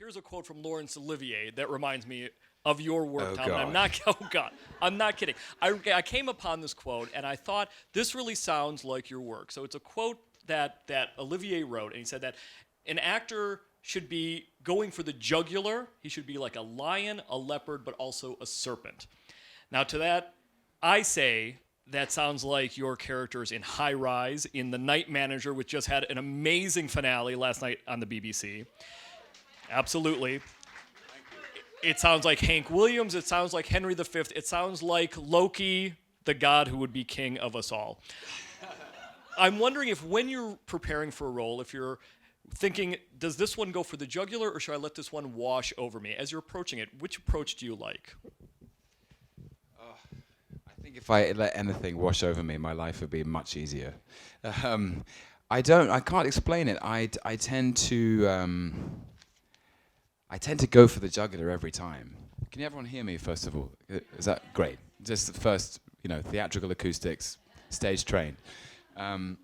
Here's a quote from Laurence Olivier that reminds me of your work, Oh, Tom. And God. I'm not kidding. I came upon this quote and I thought this really sounds like your work. So it's a quote that Olivier wrote, and he said that an actor should be going for the jugular. He should be like a lion, a leopard, but also a serpent. Now, to that, I say that sounds like your characters in High Rise, in The Night Manager, which just had an amazing finale last night on the BBC. Absolutely. It sounds like Hank Williams. It sounds like Henry V. It sounds like Loki, the god who would be king of us all. I'm wondering if when you're preparing for a role, if you're thinking, does this one go for the jugular or should I let this one wash over me? As you're approaching it, which approach do you like? I think if I let anything wash over me, my life would be much easier. I can't explain it. I tend to go for the jugular every time. Can everyone hear me, first of all? Is that great? Just the first, theatrical acoustics, stage trained. I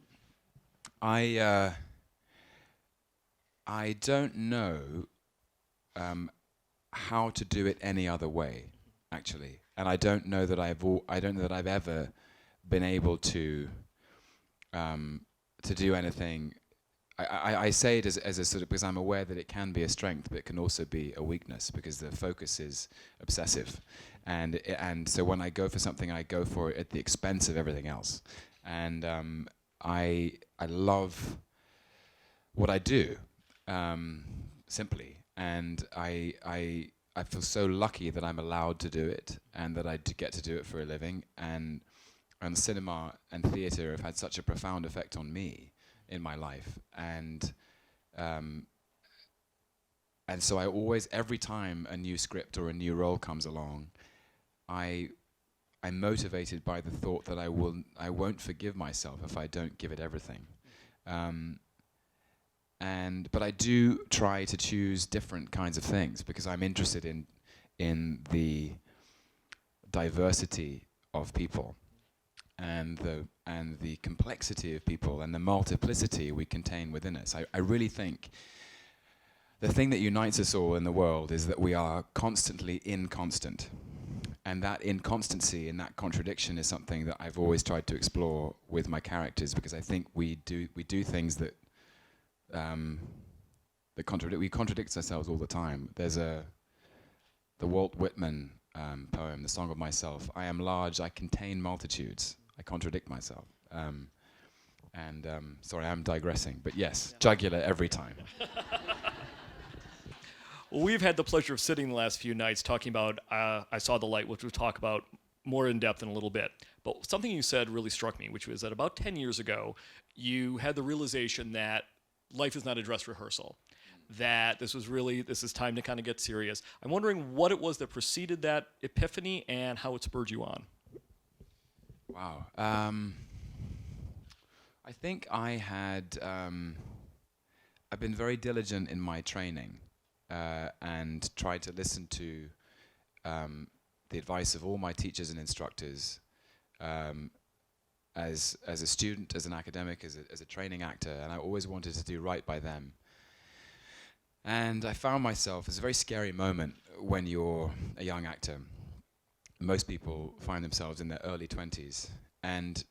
don't know how to do it any other way, actually, and I don't know that I've ever been able to do anything. I say it as a sort of, because I'm aware that it can be a strength, but it can also be a weakness because the focus is obsessive, and so when I go for something, I go for it at the expense of everything else, and I love what I do, simply, and I feel so lucky that I'm allowed to do it and that I get to do it for a living, and cinema and theatre have had such a profound effect on me in my life, and so I always, every time a new script or a new role comes along, I'm motivated by the thought that I won't forgive myself if I don't give it everything, but I do try to choose different kinds of things because I'm interested in the diversity of people and the complexity of people and the multiplicity we contain within us. I really think the thing that unites us all in the world is that we are constantly inconstant. And that inconstancy and that contradiction is something that I've always tried to explore with my characters, because I think we do things that we contradict ourselves all the time. There's the Walt Whitman poem, The Song of Myself. I am large, I contain multitudes. I contradict myself. Sorry, I'm digressing, but yes, jugular every time. Well, we've had the pleasure of sitting the last few nights talking about I Saw the Light, which we'll talk about more in depth in a little bit. But something you said really struck me, which was that about 10 years ago, you had the realization that life is not a dress rehearsal, that this is time to kind of get serious. I'm wondering what it was that preceded that epiphany and how it spurred you on. Wow. I think I've been very diligent in my training and tried to listen to the advice of all my teachers and instructors as a student, as an academic, as a training actor, and I always wanted to do right by them. And I found myself, it's a very scary moment when you're a young actor. Most people find themselves in their early 20s, and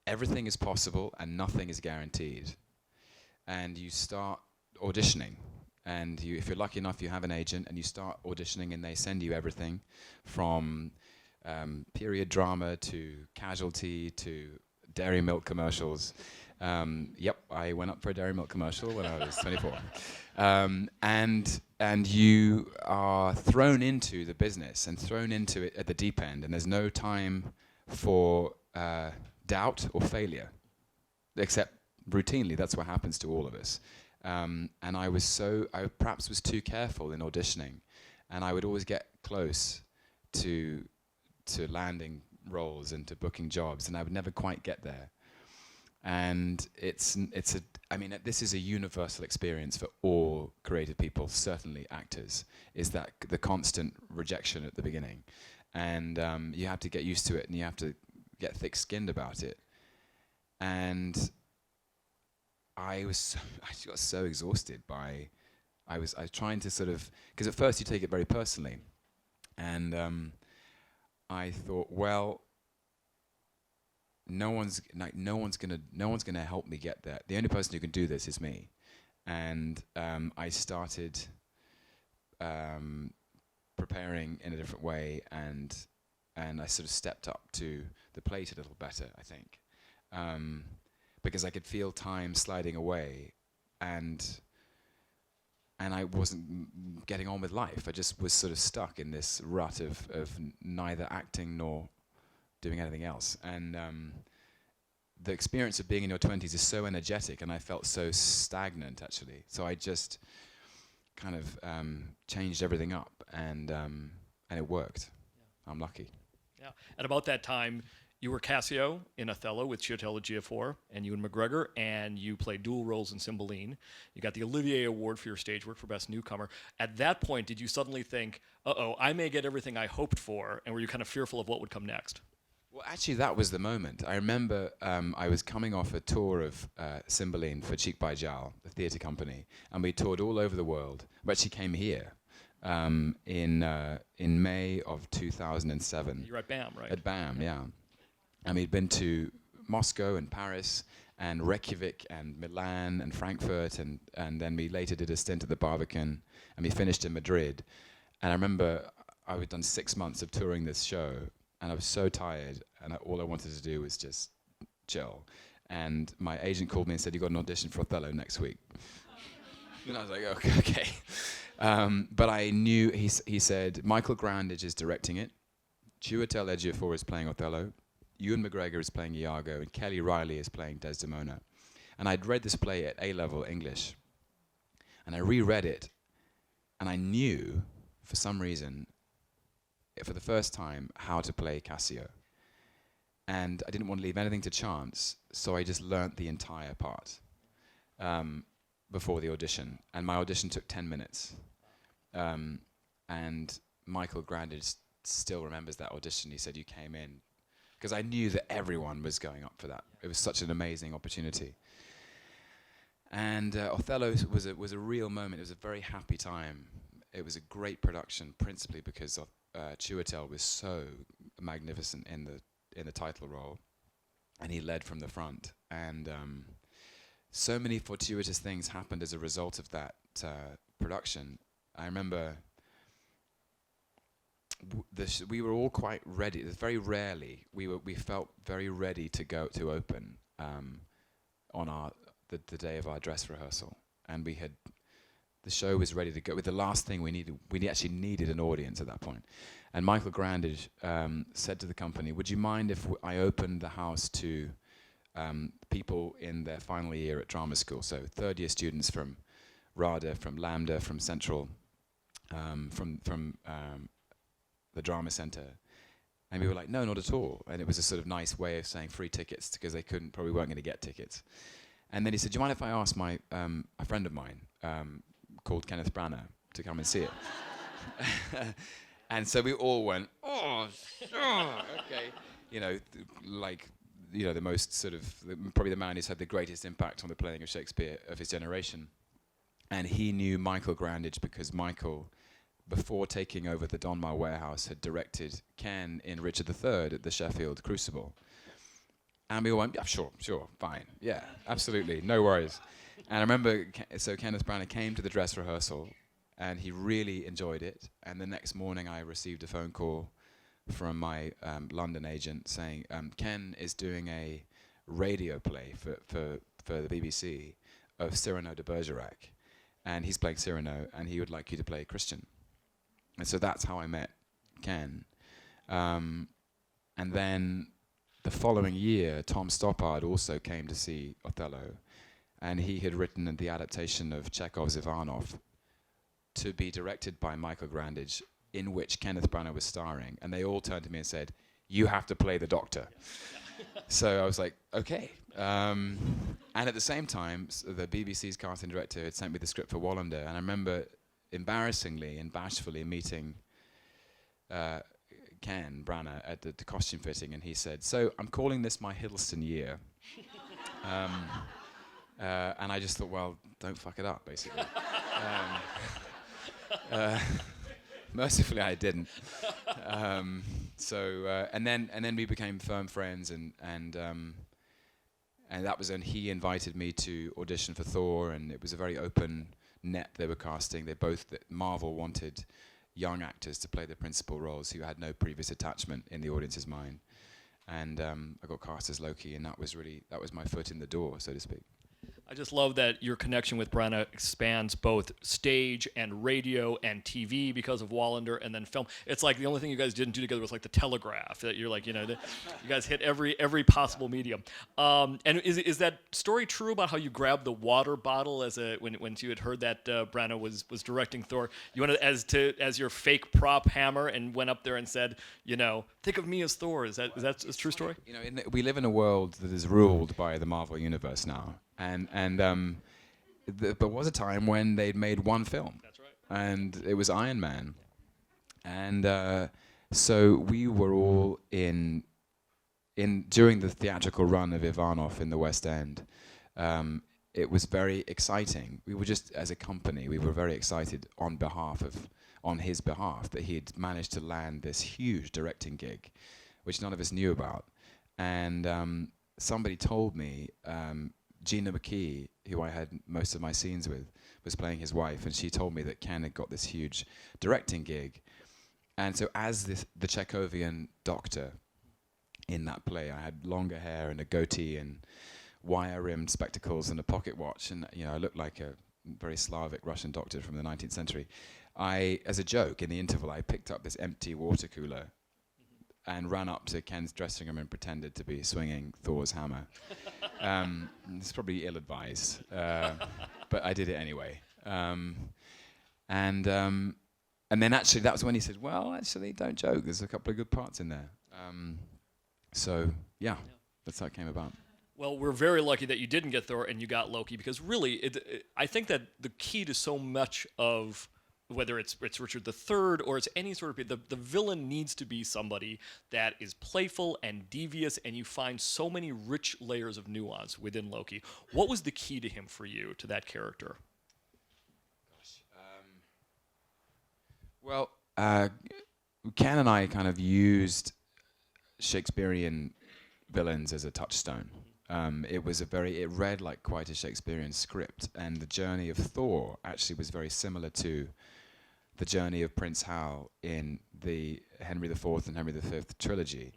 everything is possible and nothing is guaranteed. And you start auditioning, and if you're lucky enough, you have an agent, and you start auditioning, and they send you everything from period drama to Casualty to dairy milk commercials. Yep, I went up for a dairy milk commercial when I was 24. And you are thrown into the business and thrown into it at the deep end, and there's no time for doubt or failure, except routinely. That's what happens to all of us. And I perhaps was too careful in auditioning, and I would always get close to landing roles and to booking jobs, and I would never quite get there. And this is a universal experience for all creative people, certainly actors, is that the constant rejection at the beginning. And you have to get used to it, and you have to get thick-skinned about it. And I got so exhausted by I was trying to sort of, because at first you take it very personally, and I thought, well, no one's gonna help me get there. The only person who can do this is me, and I started preparing in a different way, and I sort of stepped up to the plate a little better, I think, because I could feel time sliding away, and I wasn't getting on with life. I just was sort of stuck in this rut of neither acting nor doing anything else. And the experience of being in your 20s is so energetic, and I felt so stagnant, actually. So I just kind of changed everything up, and it worked. Yeah. I'm lucky. Yeah. At about that time, you were Cassio in Othello with Chiwetel Ejiofor and Ewan McGregor, and you played dual roles in Cymbeline. You got the Olivier Award for your stage work for Best Newcomer. At that point, did you suddenly think, uh-oh, I may get everything I hoped for, and were you kind of fearful of what would come next? Well, actually, that was the moment. I remember I was coming off a tour of Cymbeline for Cheek by Jowl, the theatre company, and we toured all over the world. We actually came here in May of 2007. You were at BAM, right? At BAM, yeah. And we'd been to Moscow and Paris and Reykjavik and Milan and Frankfurt, and then we later did a stint at the Barbican, and we finished in Madrid. And I remember I had done 6 months of touring this show, and I was so tired, and all I wanted to do was just chill. And my agent called me and said, "You got an audition for Othello next week." And I was like, okay. But I knew, he said, Michael Grandage is directing it, Chiwetel Ejiofor is playing Othello, Ewan McGregor is playing Iago, and Kelly Riley is playing Desdemona. And I'd read this play at A-level English, and I reread it, and I knew, for some reason, for the first time, how to play Cassio. And I didn't want to leave anything to chance, so I just learnt the entire part before the audition. And my audition took 10 minutes. And Michael Grandage still remembers that audition. He said, "You came in," because I knew that everyone was going up for that. It was such an amazing opportunity. And Othello was a real moment. It was a very happy time. It was a great production, principally because Chiwetel was so magnificent in the title role, and he led from the front. And so many fortuitous things happened as a result of that production. I remember we were all quite ready. Very rarely we felt very ready to go to open on the day of our dress rehearsal, and the show was ready to go. With the last thing we actually needed an audience at that point. And Michael Grandage said to the company, "Would you mind if I opened the house to people in their final year at drama school, so third-year students from RADA, from Lambda, from Central, from the Drama Centre?" And we were like, "No, not at all." And it was a sort of nice way of saying free tickets, because they probably weren't going to get tickets. And then he said, "Do you mind if I ask a friend of mine called Kenneth Branagh to come and see it?" And so we all went, "Oh, sure, okay." The most sort of, probably the man who's had the greatest impact on the playing of Shakespeare of his generation. And he knew Michael Grandage because Michael, before taking over the Donmar Warehouse, had directed Ken in Richard III at the Sheffield Crucible. And we all went, "Yeah, sure, fine. Yeah, absolutely, no worries." And I remember, so Kenneth Branagh came to the dress rehearsal, and he really enjoyed it. And the next morning I received a phone call from my London agent saying, "Ken is doing a radio play for the BBC of Cyrano de Bergerac, and he's playing Cyrano, and he would like you to play Christian." And so that's how I met Ken. And then the following year, Tom Stoppard also came to see Othello, and he had written the adaptation of Chekhov's Ivanov to be directed by Michael Grandage, in which Kenneth Branagh was starring. And they all turned to me and said, "You have to play the Doctor." So I was like, okay. And at the same time, the BBC's casting director had sent me the script for Wallander, and I remember embarrassingly and bashfully meeting Ken Branagh at the costume fitting, and he said, "So I'm calling this my Hiddleston year." And I just thought, well, don't fuck it up, basically. Mercifully, I didn't. And then we became firm friends, and that was when he invited me to audition for Thor, and it was a very open net they were casting. Marvel wanted young actors to play the principal roles who had no previous attachment in the audience's mind, and I got cast as Loki, and that was my foot in the door, so to speak. I just love that your connection with Branagh spans both stage and radio and TV because of Wallander, and then film. It's like the only thing you guys didn't do together was like the Telegraph. That you're like, you guys hit every possible medium. And is that story true about how you grabbed the water bottle when you had heard that Branagh was directing Thor? You went as your fake prop hammer and went up there and said, think of me as Thor. Is that a true story? We live in a world that is ruled by the Marvel universe now. There was a time when they'd made one film. That's right. And it was Iron Man. And so we were all in during the theatrical run of Ivanov in the West End. It was very exciting. We were just, as a company, we were very excited on his behalf that he had managed to land this huge directing gig, which none of us knew about. And somebody told me, Gina McKee, who I had most of my scenes with, was playing his wife, and she told me that Ken had got this huge directing gig. And so as the Chekhovian doctor in that play, I had longer hair and a goatee and wire-rimmed spectacles and a pocket watch, and I looked like a very Slavic Russian doctor from the 19th century. As a joke, in the interval, I picked up this empty water cooler and ran up to Ken's dressing room and pretended to be swinging Thor's hammer. It's probably ill-advised, but I did it anyway. And then actually, that was when he said, "Well, actually, don't joke. There's a couple of good parts in there." That's how it came about. Well, we're very lucky that you didn't get Thor and you got Loki, because really, I think that the key to so much of whether it's Richard III or it's any sort of the villain needs to be somebody that is playful and devious, and you find so many rich layers of nuance within Loki. What was the key to him for you, to that character? Well, Ken and I kind of used Shakespearean villains as a touchstone. It read like quite a Shakespearean script, and the journey of Thor actually was very similar to the journey of Prince Hal in the Henry IV and Henry V trilogy,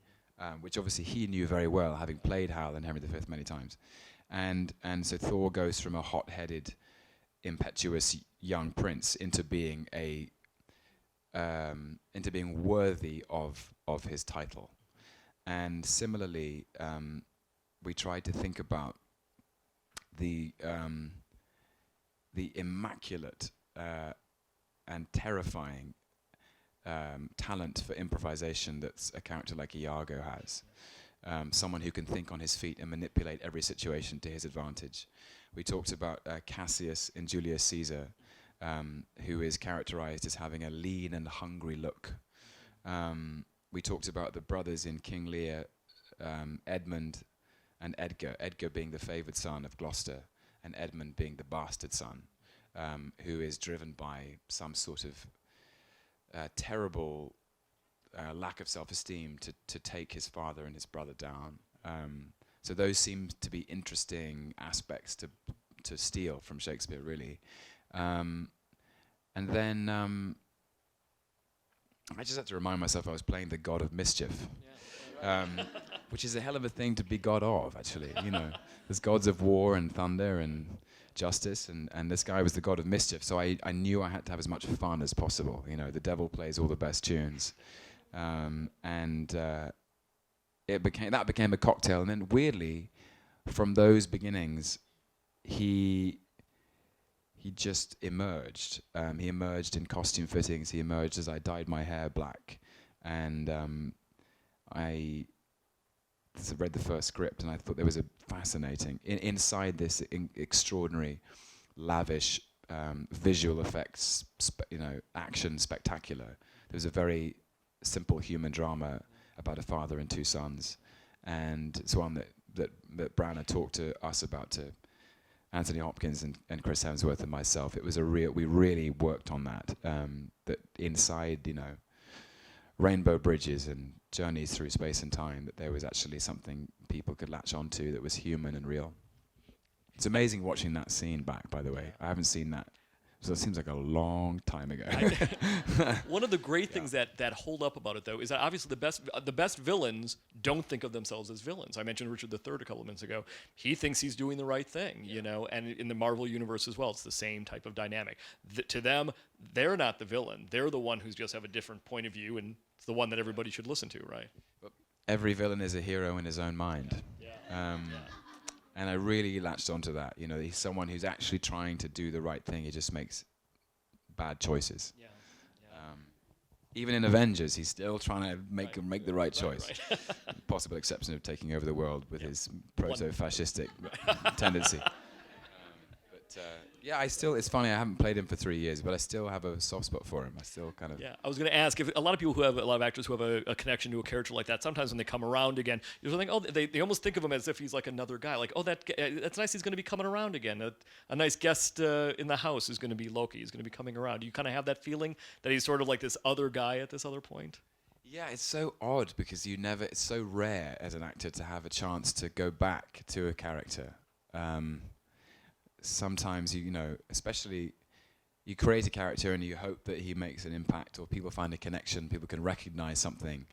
which obviously he knew very well, having played Hal and Henry V many times. And so Thor goes from a hot-headed, impetuous young prince into being worthy of his title. And similarly, we tried to think about the immaculate and terrifying talent for improvisation that a character like Iago has. Someone who can think on his feet and manipulate every situation to his advantage. We talked about Cassius in Julius Caesar, who is characterized as having a lean and hungry look. We talked about the brothers in King Lear, Edmund and Edgar being the favored son of Gloucester, and Edmund being the bastard son, who is driven by some sort of terrible lack of self-esteem to take his father and his brother down. So those seem to be interesting aspects to steal from Shakespeare, really. And then I just had to remind myself I was playing the god of mischief. Which is a hell of a thing to be god of, actually. There's gods of war and thunder and justice, and this guy was the god of mischief. So I knew I had to have as much fun as possible. The devil plays all the best tunes, it became a cocktail. And then weirdly, from those beginnings, he just emerged. He emerged in costume fittings. He emerged as I dyed my hair black, and I read the first script, and I thought there was a fascinating inside this extraordinary, lavish visual effects, action spectacular. There was a very simple human drama about a father and two sons, and it's one that Branagh talked to us about to Anthony Hopkins and Chris Hemsworth and myself. It was we really worked on that. That inside, Rainbow Bridges and journeys through space and time, that there was actually something people could latch onto that was human and real. It's amazing watching that scene back, by the way. I haven't seen that. So it seems like a long time ago. One of the great things that hold up about it, though, is that obviously the best villains don't think of themselves as villains. I mentioned Richard III a couple of minutes ago. He thinks he's doing the right thing, and in the Marvel universe as well, it's the same type of dynamic. To them, they're not the villain. They're the one who's just have a different point of view, and it's the one that everybody should listen to, right? Every villain is a hero in his own mind. And I really latched onto that. He's someone who's actually trying to do the right thing. He just makes bad choices. Even in Avengers, he's still trying to make the right choice. Right. Possible exception of taking over the world with his proto-fascistic tendency. It's funny, I haven't played him for 3 years, but I still have a soft spot for him. I still kind of... Yeah, I was going to ask, if a lot of actors who have a connection to a character like that, sometimes when they come around again, you're thinking, they almost think of him as if he's like another guy. Like, that's nice, he's going to be coming around again. A nice guest in the house is going to be Loki. He's going to be coming around. Do you kind of have that feeling that he's sort of like this other guy at this other point? Yeah, it's so odd because it's so rare as an actor to have a chance to go back to a character. Sometimes especially you create a character and you hope that he makes an impact, or people find a connection, people can recognize something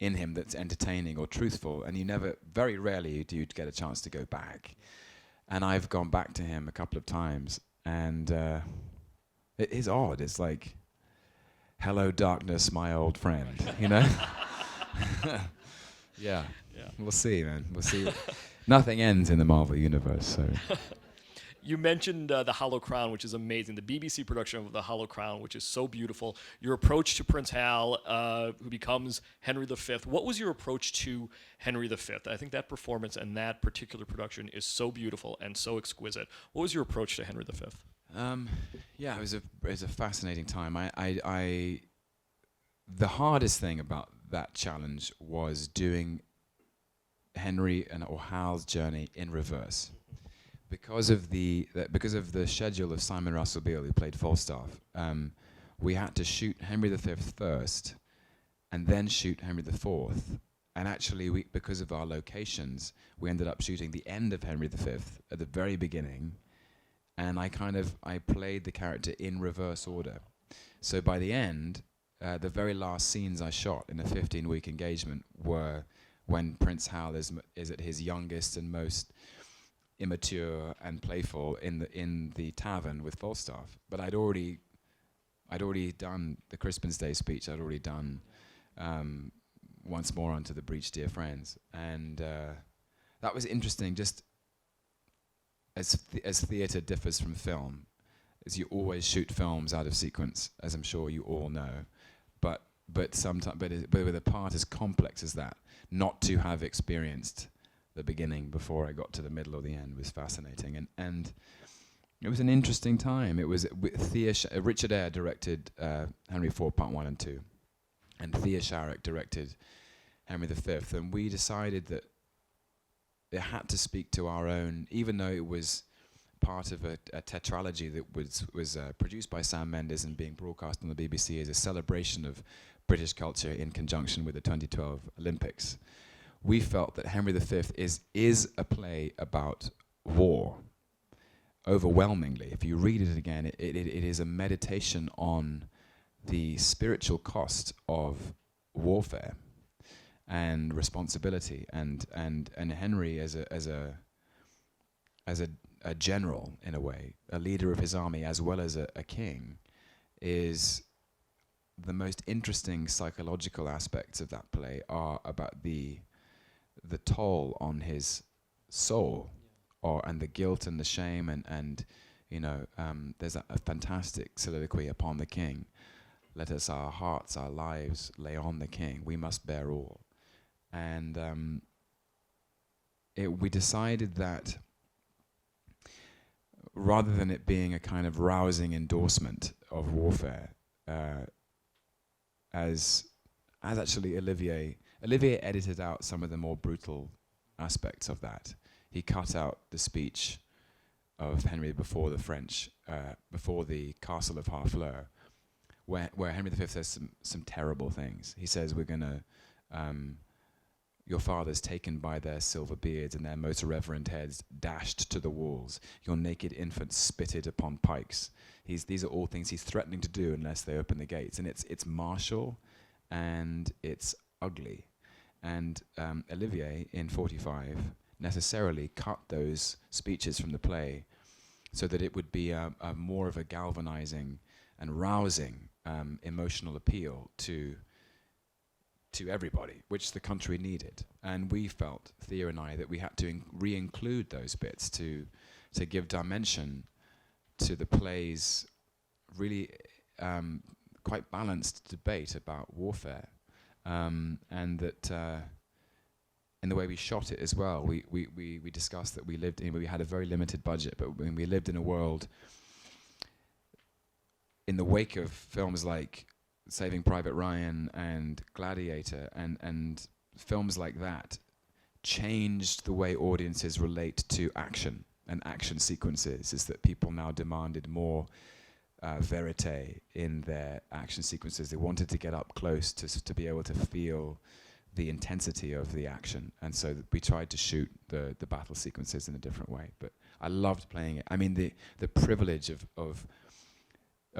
in him that's entertaining or truthful, and very rarely do you get a chance to go back. And I've gone back to him a couple of times, and it is odd. It's like, hello darkness, my old friend, Yeah. We'll see, man. We'll see. Nothing ends in the Marvel universe, so... You mentioned The Hollow Crown, which is amazing. The BBC production of The Hollow Crown, which is so beautiful. Your approach to Prince Hal, who becomes Henry V. What was your approach to Henry V? I think that performance and that particular production is so beautiful and so exquisite. What was your approach to Henry V? It was a fascinating time. The hardest thing about that challenge was doing Henry or Hal's journey in reverse. Because of the schedule of Simon Russell Beale, who played Falstaff, we had to shoot Henry V first, and then shoot Henry IV. And actually, because of our locations, we ended up shooting the end of Henry V at the very beginning, and I played the character in reverse order. So by the end, the very last scenes I shot in a 15-week engagement were when Prince Hal is at his youngest and most immature and playful in the tavern with Falstaff. But I'd already done the Crispin's Day speech. I'd already done Once More Unto the Breach, Dear Friends, and that was interesting. Just as theatre differs from film, is you always shoot films out of sequence, as I'm sure you all know. But with a part as complex as that, not to have experienced the beginning before I got to the middle or the end was fascinating, and it was an interesting time. It was Richard Eyre directed Henry IV Part 1 and 2, and Thea Sharrock directed Henry V, and we decided that it had to speak to our own, even though it was part of a tetralogy that was produced by Sam Mendes and being broadcast on the BBC as a celebration of British culture in conjunction with the 2012 Olympics. We felt that Henry V is a play about war. Overwhelmingly, if you read it again, it is a meditation on the spiritual cost of warfare and responsibility, and Henry as a general, in a way, a leader of his army as well as a king, is the most interesting psychological aspects of that play are about the toll on his soul, and the guilt and the shame, and there's a fantastic soliloquy upon the king. Let us our hearts, our lives lay on the king. We must bear all. And we decided that rather than it being a kind of rousing endorsement of warfare, as actually Olivier edited out some of the more brutal aspects of that. He cut out the speech of Henry before the French, before the Castle of Harfleur, where Henry V says some terrible things. He says, we're going to, your fathers taken by their silver beards and their most reverend heads dashed to the walls, your naked infants spitted upon pikes. These are all things he's threatening to do unless they open the gates. And it's martial and it's ugly. And Olivier, in 45, necessarily cut those speeches from the play so that it would be a more of a galvanizing and rousing emotional appeal to everybody, which the country needed. And we felt, Thea and I, that we had to re-include those bits to give dimension to the play's really quite balanced debate about warfare. And that in the way we shot it as well, we discussed that we had a very limited budget, but when we lived in a world in the wake of films like Saving Private Ryan and Gladiator and films like that changed the way audiences relate to action and action sequences, is that people now demanded more verite in their action sequences. They wanted to get up close to be able to feel the intensity of the action, and so we tried to shoot the battle sequences in a different way. But I loved playing it. I mean, the privilege of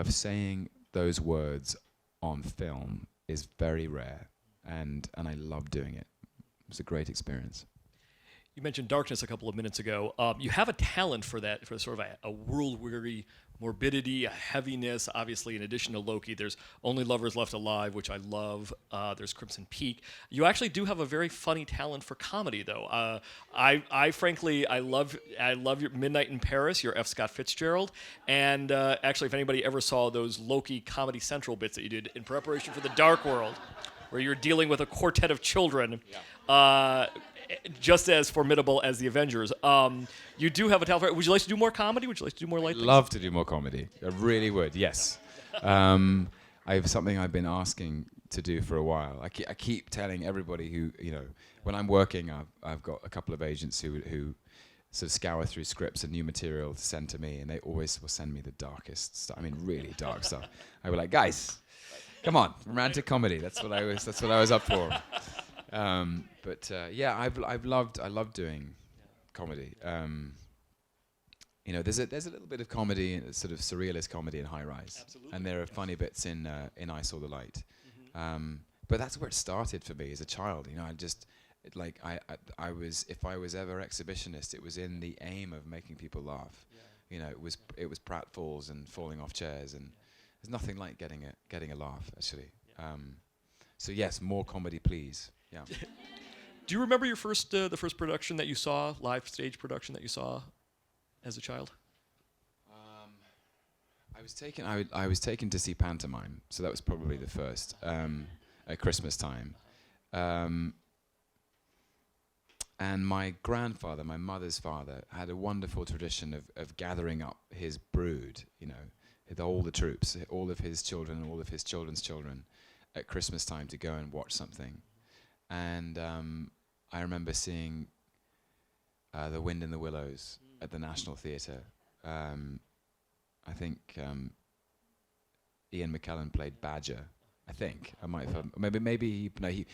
saying those words on film is very rare, and I love doing it. It was a great experience. You mentioned darkness a couple of minutes ago. You have a talent for that, for sort of a world-weary morbidity, a heaviness. Obviously, in addition to Loki, there's Only Lovers Left Alive, which I love. There's Crimson Peak. You actually do have a very funny talent for comedy, though. I frankly love your Midnight in Paris, your F. Scott Fitzgerald, and actually, if anybody ever saw those Loki Comedy Central bits that you did in preparation for The Dark World, where you're dealing with a quartet of children. Yeah. Just as formidable as the Avengers. You do have a talent. Would you like to do more comedy? Would you like to do more light things? Love to do more comedy. I really would. Yes. I have something I've been asking to do for a while. I keep telling everybody who, when I'm working, I've got a couple of agents who sort of scour through scripts and new material to send to me, and they always will send me the darkest stuff. I mean, really dark stuff. I was like, guys, come on, romantic comedy. That's what I was up for. Yeah, I love doing comedy. There's a little bit of comedy, sort of surrealist comedy in High Rise. Absolutely. And there are funny bits in I Saw the Light. But that's where it started for me as a child. I was, if I was ever exhibitionist, it was in the aim of making people laugh. Yeah. It was pratfalls and falling off chairs, and there's nothing like getting a laugh actually. Yeah. So yes, more comedy, please. Yeah. Do you remember your the first production that you saw, live stage production that you saw as a child? I was taken to see pantomime, so that was probably the first at Christmas time. And my grandfather, my mother's father, had a wonderful tradition of gathering up his brood, all the troops, all of his children, all of his children's children, at Christmas time to go and watch something. And I remember seeing The Wind in the Willows at the National Theatre. I think Ian McKellen played Badger. I think I might have. Maybe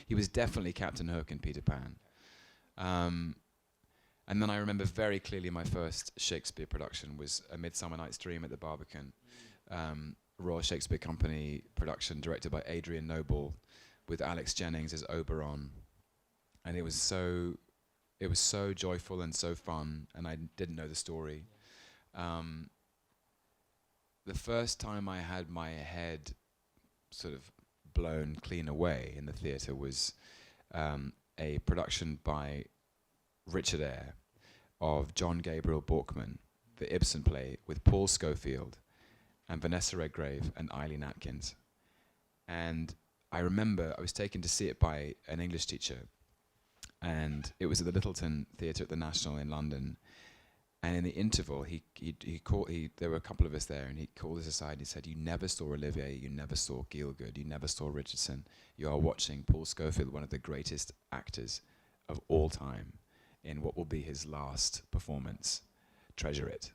he was definitely Captain Hook in Peter Pan. And then I remember very clearly my first Shakespeare production was A Midsummer Night's Dream at the Barbican, Royal Shakespeare Company production directed by Adrian Noble, with Alex Jennings as Oberon, and it was so joyful and so fun, and I didn't know the story. The first time I had my head sort of blown clean away in the theatre was a production by Richard Eyre of John Gabriel Borkman, the Ibsen play, with Paul Schofield and Vanessa Redgrave and Eileen Atkins. And I remember I was taken to see it by an English teacher, and it was at the Littleton Theatre at the National in London. And in the interval, there were a couple of us there, and he called us aside and he said, "You never saw Olivier, you never saw Gielgud, you never saw Richardson. You are watching Paul Schofield, one of the greatest actors of all time, in what will be his last performance. Treasure it."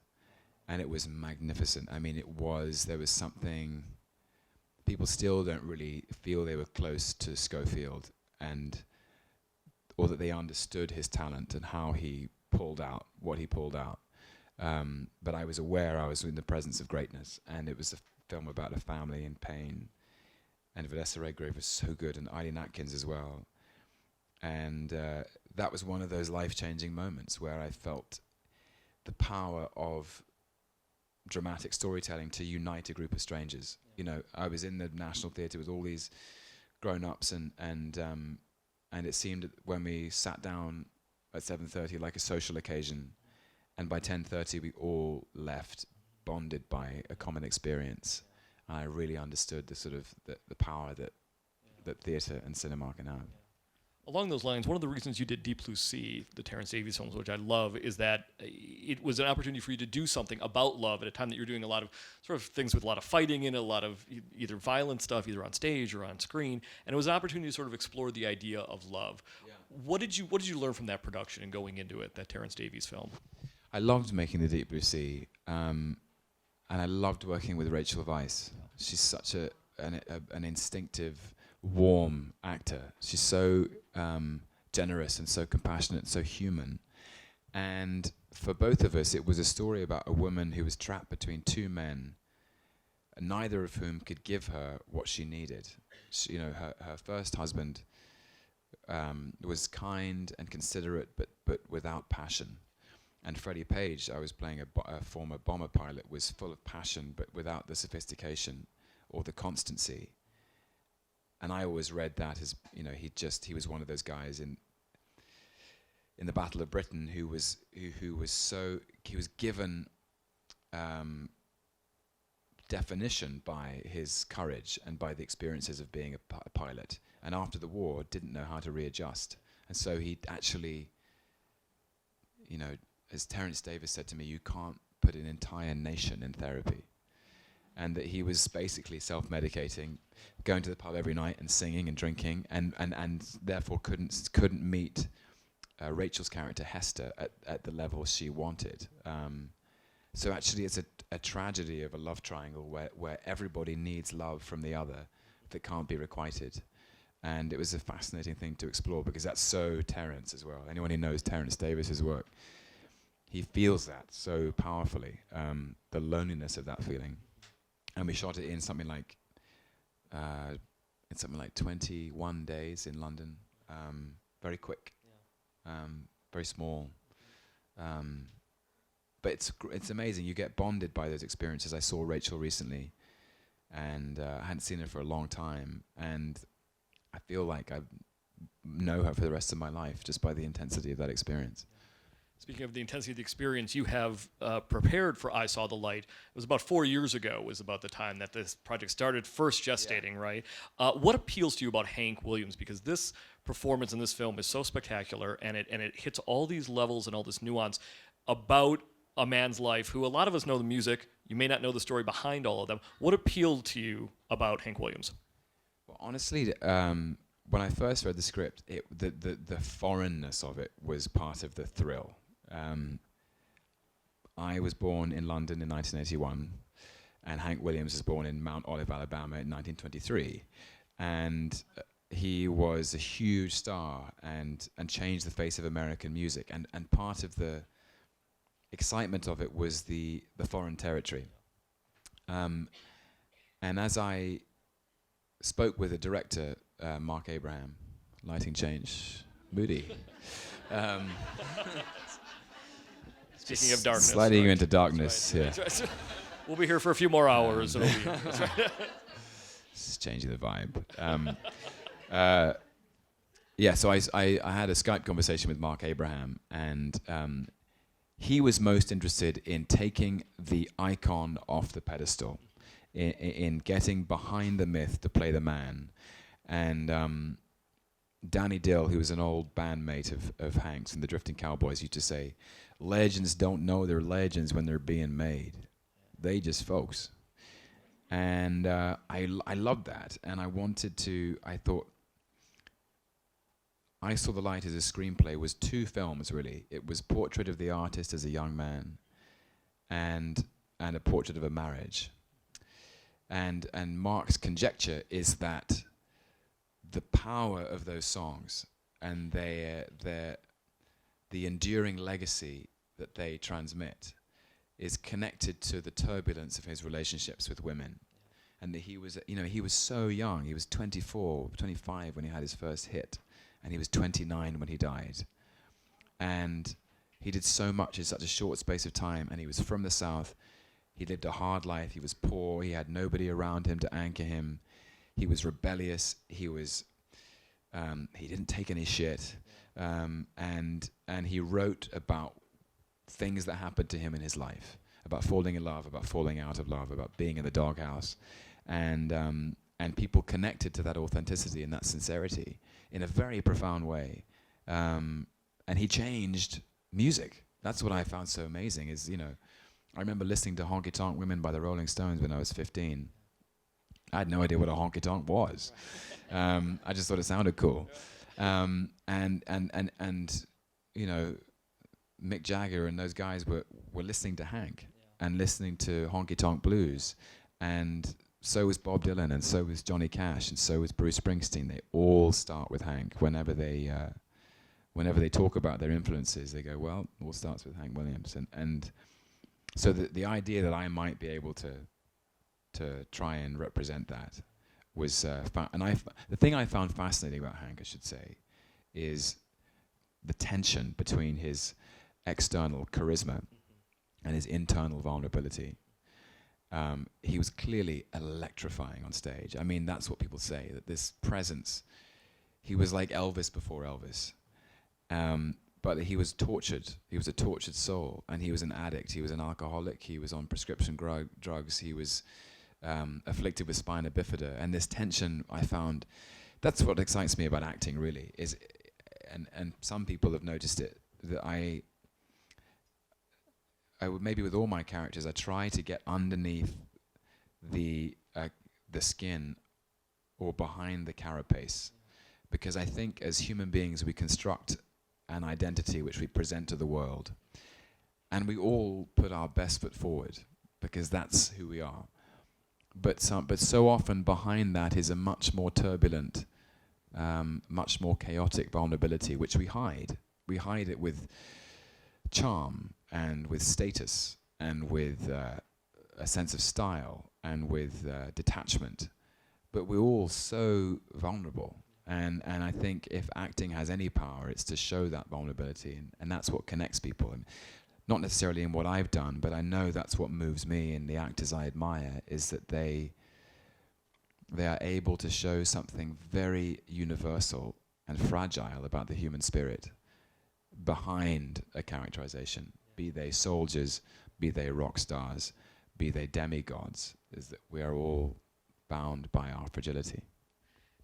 and it was magnificent. I mean, there was something, people still don't really feel they were close to Schofield, or that they understood his talent and how he pulled out what he pulled out. But I was aware I was in the presence of greatness, and it was a film about a family in pain. And Vanessa Redgrave was so good, and Eileen Atkins as well. And that was one of those life-changing moments where I felt the power of dramatic storytelling to unite a group of strangers. You know, I was in the National Theatre with all these grown-ups, and it seemed that when we sat down at 7:30 like a social occasion, and by 10:30 we all left bonded by a common experience. And I really understood the sort of the power that theatre and cinema can have. Along those lines, one of the reasons you did Deep Blue Sea, the Terence Davies films, which I love, is that it was an opportunity for you to do something about love at a time that you're doing a lot of sort of things with a lot of fighting in it, a lot of either violent stuff, either on stage or on screen, and it was an opportunity to sort of explore the idea of love. Yeah. What did you learn from that production and going into it, that Terence Davies film? I loved making the Deep Blue Sea, and I loved working with Rachel Weisz. She's such an instinctive, warm actor. She's so generous and so compassionate and so human. And for both of us, it was a story about a woman who was trapped between two men, neither of whom could give her what she needed. She, her first husband was kind and considerate, but without passion. And Freddie Page, I was playing a former bomber pilot, was full of passion, but without the sophistication or the constancy. And I always read that as, he was one of those guys in the Battle of Britain who was given definition by his courage and by the experiences of being a pilot. And after the war, didn't know how to readjust. And so he actually, as Terence Davies said to me, you can't put an entire nation in therapy. And that he was basically self-medicating, going to the pub every night and singing and drinking, and therefore couldn't meet Rachel's character Hester at the level she wanted. So actually, it's a tragedy of a love triangle where everybody needs love from the other that can't be requited. And it was a fascinating thing to explore because that's so Terence as well. Anyone who knows Terence Davies' work, he feels that so powerfully, the loneliness of that feeling. And we shot it in something like 21 days in London. Very quick, very small. But it's amazing. You get bonded by those experiences. I saw Rachel recently, and I hadn't seen her for a long time, and I feel like I know her for the rest of my life just by the intensity of that experience. Speaking of the intensity of the experience, you have prepared for I Saw the Light. It was about 4 years ago, was about the time that this project started first gestating, right? What appeals to you about Hank Williams? Because this performance in this film is so spectacular, and it hits all these levels and all this nuance about a man's life who a lot of us know the music. You may not know the story behind all of them. What appealed to you about Hank Williams? Well, honestly, when I first read the script, the foreignness of it was part of the thrill. I was born in London in 1981, and Hank Williams was born in Mount Olive, Alabama in 1923. And he was a huge star and changed the face of American music. And part of the excitement of it was the foreign territory. And as I spoke with the director, Mark Abraham, lighting change, moody. Speaking of darkness. Sliding you into darkness, right. yeah. Right. We'll be here for a few more hours. That's right. It's changing the vibe. So I had a Skype conversation with Mark Abraham, and he was most interested in taking the icon off the pedestal, in getting behind the myth to play the man. And Danny Dill, who was an old bandmate of Hank's and the Drifting Cowboys, used to say, legends don't know they're legends when they're being made. They just folks. And I loved that. And I thought, I Saw the Light as a screenplay was two films, really. It was Portrait of the Artist as a young man, and and a portrait of a marriage. And Mark's conjecture is that the power of those songs and the enduring legacy that they transmit is connected to the turbulence of his relationships with women. And that he was so young. He was 24, 25 when he had his first hit, and he was 29 when he died. And he did so much in such a short space of time, and he was from the South. He lived a hard life. He was poor. He had nobody around him to anchor him. He was rebellious. He didn't take any shit. And he wrote about things that happened to him in his life, about falling in love, about falling out of love, about being in the doghouse. And people connected to that authenticity and that sincerity in a very profound way. And he changed music. That's what I found so amazing is, I remember listening to Honky Tonk Women by the Rolling Stones when I was 15. I had no idea what a honky tonk was. I just thought it sounded cool. And Mick Jagger and those guys were listening to Hank and listening to honky tonk blues. And so was Bob Dylan, and so was Johnny Cash, and so was Bruce Springsteen. They all start with Hank. Whenever they talk about their influences, they go, well, it all starts with Hank Williams. And so the idea that I might be able to try and represent that was, the thing I found fascinating about Hank, I should say, is the tension between his external charisma and his internal vulnerability. He was clearly electrifying on stage. I mean, that's what people say, that this presence, he was like Elvis before Elvis. But he was tortured. He was a tortured soul, and he was an addict. He was an alcoholic. He was on prescription drugs. He was afflicted with spina bifida. And this tension, I found, that's what excites me about acting, really, is, and some people have noticed it, that I would, maybe with all my characters, I try to get underneath the skin or behind the carapace, because I think as human beings we construct an identity which we present to the world, and we all put our best foot forward because that's who we are. But so often behind that is a much more turbulent, much more chaotic vulnerability, which we hide. We hide it with charm and with status and with a sense of style and with detachment. But we're all so vulnerable. And I think if acting has any power, it's to show that vulnerability, and that's what connects people. And not necessarily in what I've done, but I know that's what moves me in the actors I admire, is that they are able to show something very universal and fragile about the human spirit behind a characterization, be they soldiers, be they rock stars, be they demigods, is that we are all bound by our fragility.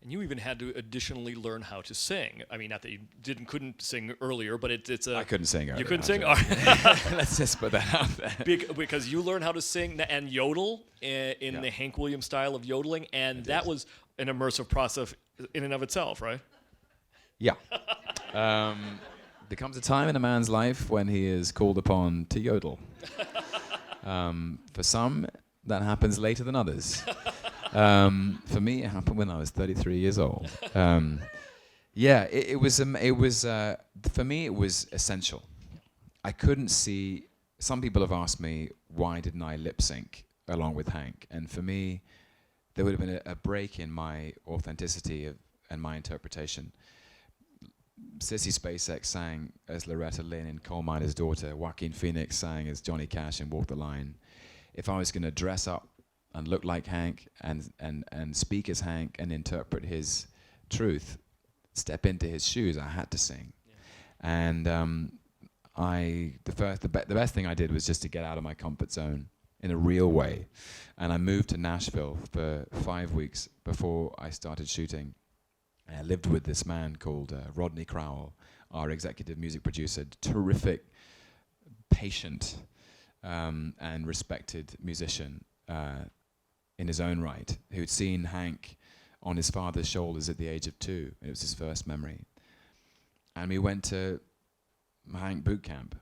And you even had to additionally learn how to sing. I mean, not that you couldn't sing earlier, but it's a... I couldn't sing earlier. You couldn't sing? Let's just put that out there. Because you learned how to sing and yodel in the Hank Williams style of yodeling, and that was an immersive process in and of itself, right? Yeah. There comes a time in a man's life when he is called upon to yodel. For some, that happens later than others. For me, it happened when I was 33 years old. It was for me, it was essential. I couldn't see. Some people have asked me, why didn't I lip sync along with Hank? And for me, there would have been a break in my authenticity and my interpretation. Sissy Spacek sang as Loretta Lynn in Coal Miner's Daughter. Joaquin Phoenix sang as Johnny Cash in Walk the Line. If I was going to dress up and look like Hank and speak as Hank and interpret his truth, step into his shoes, I had to sing. Yeah. And the best thing I did was just to get out of my comfort zone in a real way. And I moved to Nashville for 5 weeks before I started shooting. And I lived with this man called Rodney Crowell, our executive music producer, terrific, patient, and respected musician in his own right, who'd seen Hank on his father's shoulders at the age of 2. It was his first memory. And we went to Hank boot camp.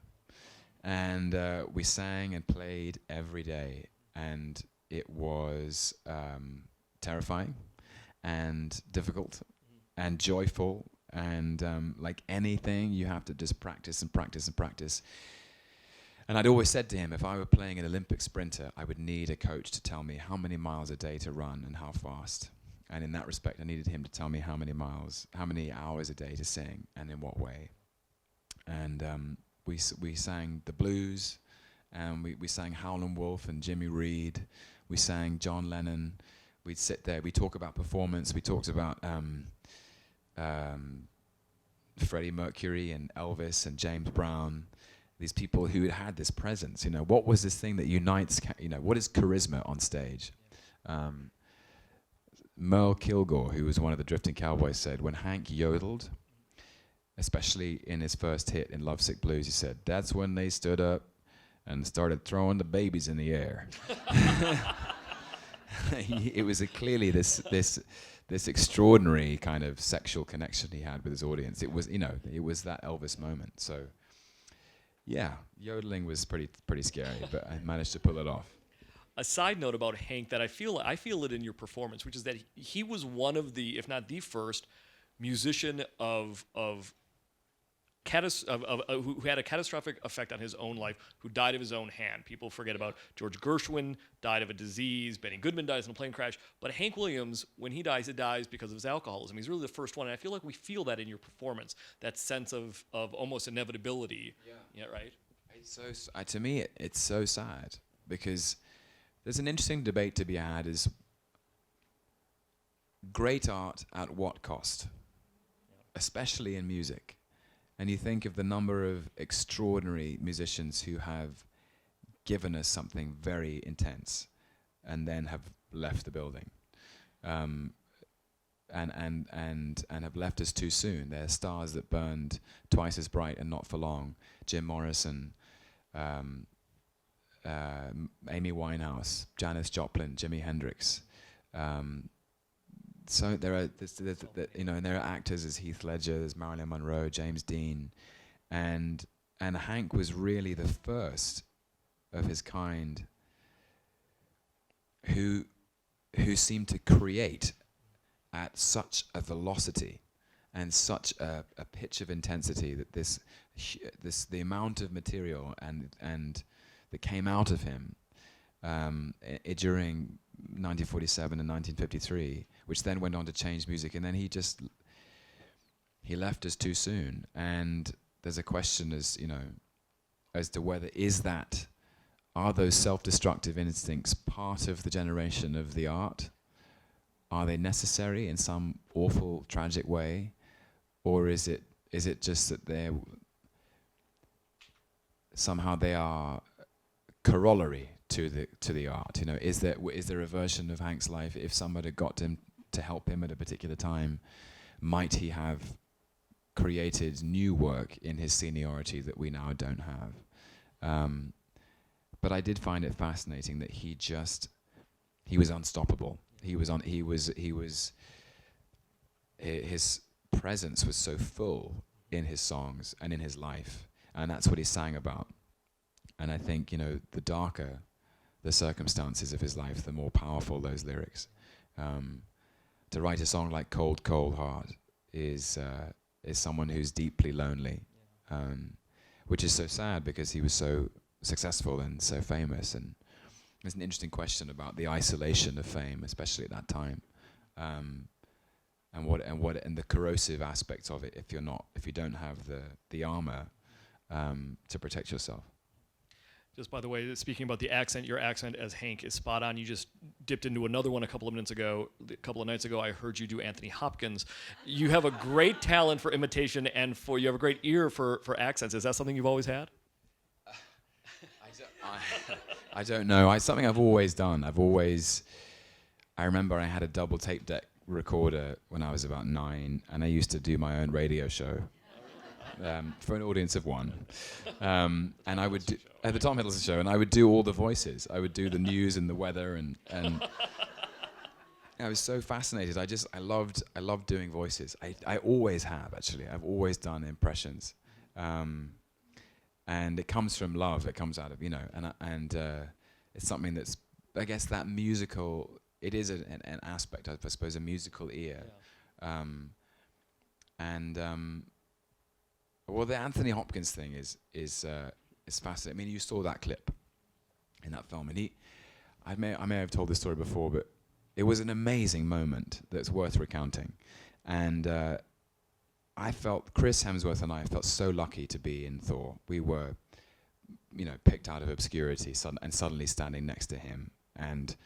And we sang and played every day, and it was terrifying and difficult and joyful, and like anything, you have to just practice and practice and practice. And I'd always said to him, if I were playing an Olympic sprinter, I would need a coach to tell me how many miles a day to run and how fast. And in that respect, I needed him to tell me how many hours a day to sing, and in what way. And we sang the blues, and we sang Howlin' Wolf and Jimmy Reed. We sang John Lennon. We'd sit there. We talk about performance. We talked about Freddie Mercury and Elvis and James Brown. These people who had this presence. What was this thing that unites? What is charisma on stage? Merle Kilgore, who was one of the Drifting Cowboys, said when Hank yodeled, especially in his first hit in Lovesick Blues, he said, that's when they stood up and started throwing the babies in the air. It was clearly this extraordinary kind of sexual connection he had with his audience. It was that Elvis moment. So, yeah, yodeling was pretty scary, but I managed to pull it off. A side note about Hank that I feel it in your performance, which is that he was one of the, if not the first, musician who had a catastrophic effect on his own life, who died of his own hand. People forget about George Gershwin, died of a disease. Benny Goodman dies in a plane crash. But Hank Williams, when he dies, it dies because of his alcoholism. He's really the first one. And I feel like we feel that in your performance, that sense of almost inevitability. Yeah, right? It's to me, it's so sad, because there's an interesting debate to be had, is great art at what cost? Especially in music. And you think of the number of extraordinary musicians who have given us something very intense and then have left the building, and have left us too soon. They're stars that burned twice as bright and not for long. Jim Morrison, Amy Winehouse, Janis Joplin, Jimi Hendrix. So there are, and there are actors as Heath Ledger, there's Marilyn Monroe, James Dean, and Hank was really the first of his kind who seemed to create at such a velocity and such a pitch of intensity that the amount of material and that came out of him during 1947 and 1953, which then went on to change music, and then he left us too soon. And there's a question as to whether are those self-destructive instincts part of the generation of the art? Are they necessary in some awful, tragic way, or is it just that somehow they are corollary to the art? Is there a version of Hank's life, if someone had got him to help him at a particular time, might he have created new work in his seniority that we now don't have? But I did find it fascinating that he was unstoppable. His presence was so full in his songs and in his life, and that's what he sang about. And I think, the darker the circumstances of his life, the more powerful those lyrics. To write a song like Cold, Cold Heart is someone who's deeply lonely, which is so sad because he was so successful and so famous. And there's an interesting question about the isolation of fame, especially at that time, and the corrosive aspects of it if you don't have the armor to protect yourself. Just by the way, speaking about the accent, your accent as Hank is spot on. You just dipped into another one a couple of nights ago. I heard you do Anthony Hopkins. You have a great talent for imitation, and you have a great ear for accents. Is that something you've always had? I don't know. It's something I've always done. I remember I had a double tape deck recorder when I was about 9, and I used to do my own radio show. For an audience of one, and I would do at the Tom Hiddleston show, and I would do all the voices. I would do the news and the weather, and I was so fascinated. I loved doing voices. I always have, actually. I've always done impressions, and it comes from love. It comes out of, and it's something that's, I guess, that musical. It is an aspect, I suppose, a musical ear. Yeah. Well, the Anthony Hopkins thing is fascinating. I mean, you saw that clip in that film, and I may have told this story before, but it was an amazing moment that's worth recounting. And I felt, Chris Hemsworth and I felt so lucky to be in Thor. We were, picked out of obscurity and suddenly standing next to him and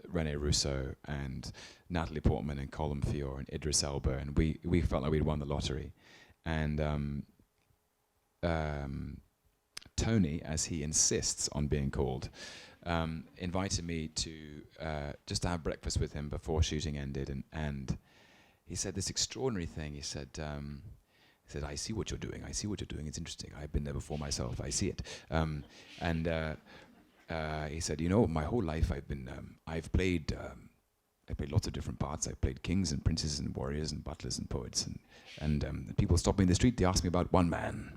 Rene Russo and Natalie Portman and Colin Feore and Idris Elba, and we felt like we'd won the lottery. And Tony, as he insists on being called, invited me to just to have breakfast with him before shooting ended, and he said this extraordinary thing. He said, I see what you're doing. I see what you're doing. It's interesting. I've been there before myself. I see it. He said, my whole life I've played lots of different parts. I've played kings and princes and warriors and butlers and poets, and people stop me in the street. They ask me about one man.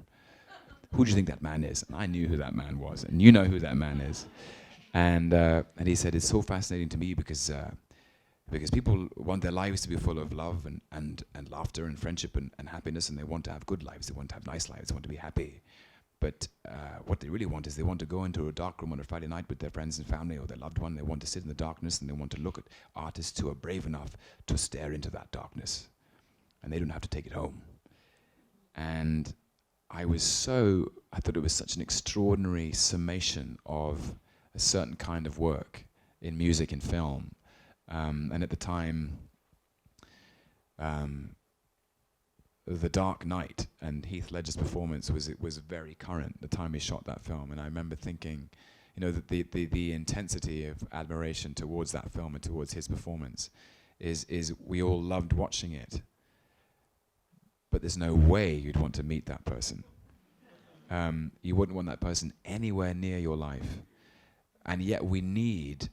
Who do you think that man is? And I knew who that man was, and you know who that man is. And he said, it's so fascinating to me because people want their lives to be full of love and laughter and friendship and happiness, and they want to have good lives. They want to have nice lives. They want to be happy. But what they really want is they want to go into a dark room on a Friday night with their friends and family or their loved one. They want to sit in the darkness, and they want to look at artists who are brave enough to stare into that darkness. And they don't have to take it home. And I thought it was such an extraordinary summation of a certain kind of work in music and film. And at the time, The Dark Knight and Heath Ledger's performance was very current the time he shot that film. And I remember thinking, that the intensity of admiration towards that film and towards his performance is we all loved watching it. But there's no way you'd want to meet that person. You wouldn't want that person anywhere near your life. And yet we need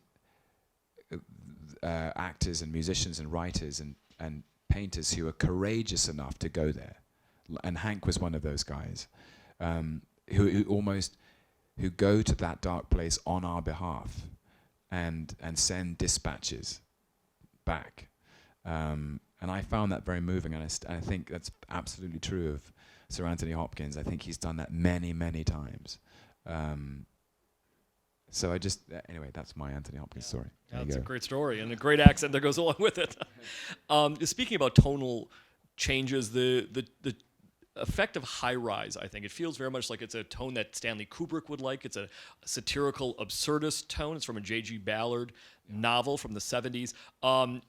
actors and musicians and writers and painters who are courageous enough to go there. And Hank was one of those guys who go to that dark place on our behalf and send dispatches back. And I found that very moving, and I think that's absolutely true of Sir Anthony Hopkins. I think he's done that many, many times. So anyway, that's my Anthony Hopkins story. That's a great story and a great accent that goes along with it. Speaking about tonal changes, the effect of High Rise, I think, it feels very much like it's a tone that Stanley Kubrick would like. It's a satirical, absurdist tone. It's from a J.G. Ballard novel from the 70s.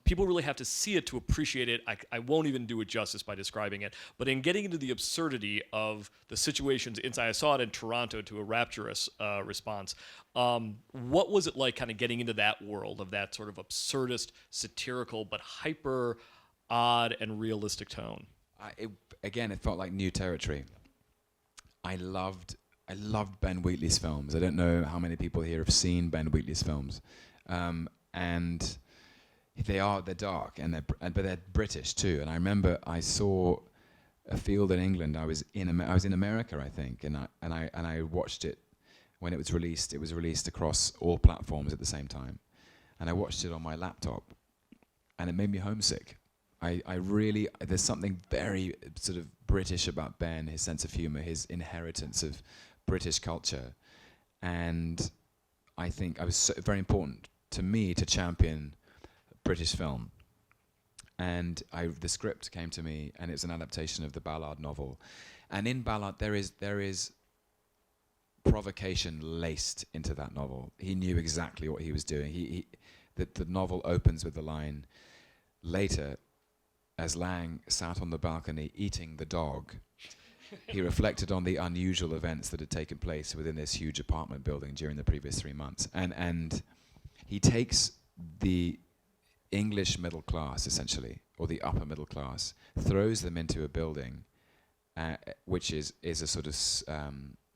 People really have to see it to appreciate it. I won't even do it justice by describing it. But in getting into the absurdity of the situations inside, I saw it in Toronto to a rapturous response. What was it like kind of getting into that world of that sort of absurdist, satirical, but hyper odd and realistic tone? It felt like new territory. I loved Ben Wheatley's films. I don't know how many people here have seen Ben Wheatley's films, and they're dark but they're British too. And I remember I saw a field in England. I was in America, I think, and I watched it when it was released. It was released across all platforms at the same time, and I watched it on my laptop, and it made me homesick. There's something very sort of British about Ben, his sense of humor, his inheritance of British culture. And I think it was very important to me to champion British film. And the script came to me, and it's an adaptation of the Ballard novel. And in Ballard, there is provocation laced into that novel. He knew exactly what he was doing. The novel opens with the line, later, as Lang sat on the balcony eating the dog, he reflected on the unusual events that had taken place within this huge apartment building during the previous 3 months. And he takes the English middle class, essentially, or the upper middle class, throws them into a building which is a sort of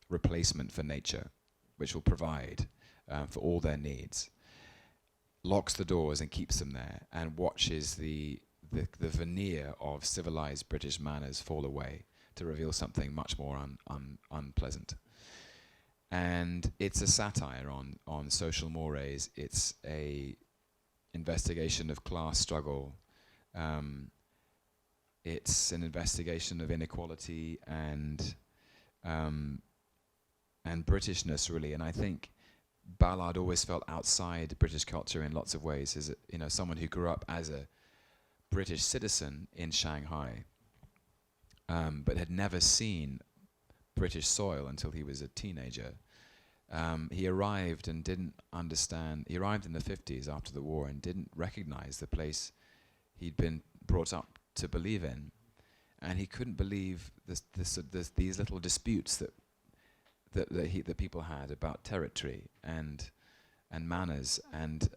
replacement for nature, which will provide for all their needs, locks the doors and keeps them there, and watches the veneer of civilized British manners fall away to reveal something much more unpleasant. And it's a satire on social mores. It's a investigation of class struggle. It's an investigation of inequality and Britishness, really. And I think Ballard always felt outside British culture in lots of ways. As someone who grew up as a British citizen in Shanghai, but had never seen British soil until he was a teenager. He arrived and didn't understand. He arrived in the 50s after the war and didn't recognize the place he'd been brought up to believe in, and he couldn't believe these little disputes that people had about territory and manners, and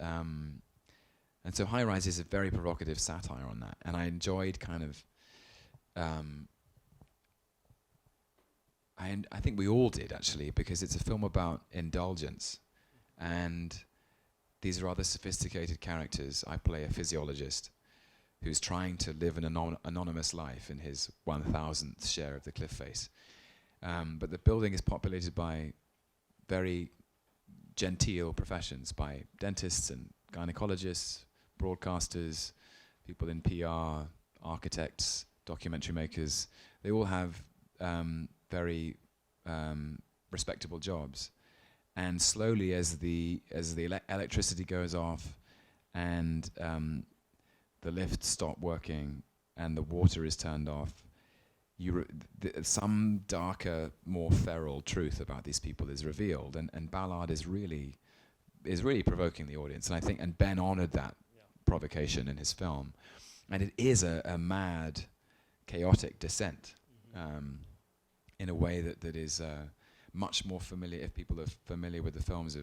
so High Rise is a very provocative satire on that, and I enjoyed kind of. I think we all did, actually, because it's a film about indulgence, and these rather sophisticated characters. I play a physiologist who's trying to live an anonymous life in his 1,000th share of the cliff face. But the building is populated by very genteel professions, by dentists and gynecologists, broadcasters, people in PR, architects, documentary makers. They all have very respectable jobs, and slowly, as the electricity goes off, and the lifts stop working, and the water is turned off, some darker, more feral truth about these people is revealed, and Ballard is really provoking the audience, and I think, and Ben honoured that provocation in his film, and it is a mad, chaotic descent. In a way that is much more familiar, if people are familiar with the films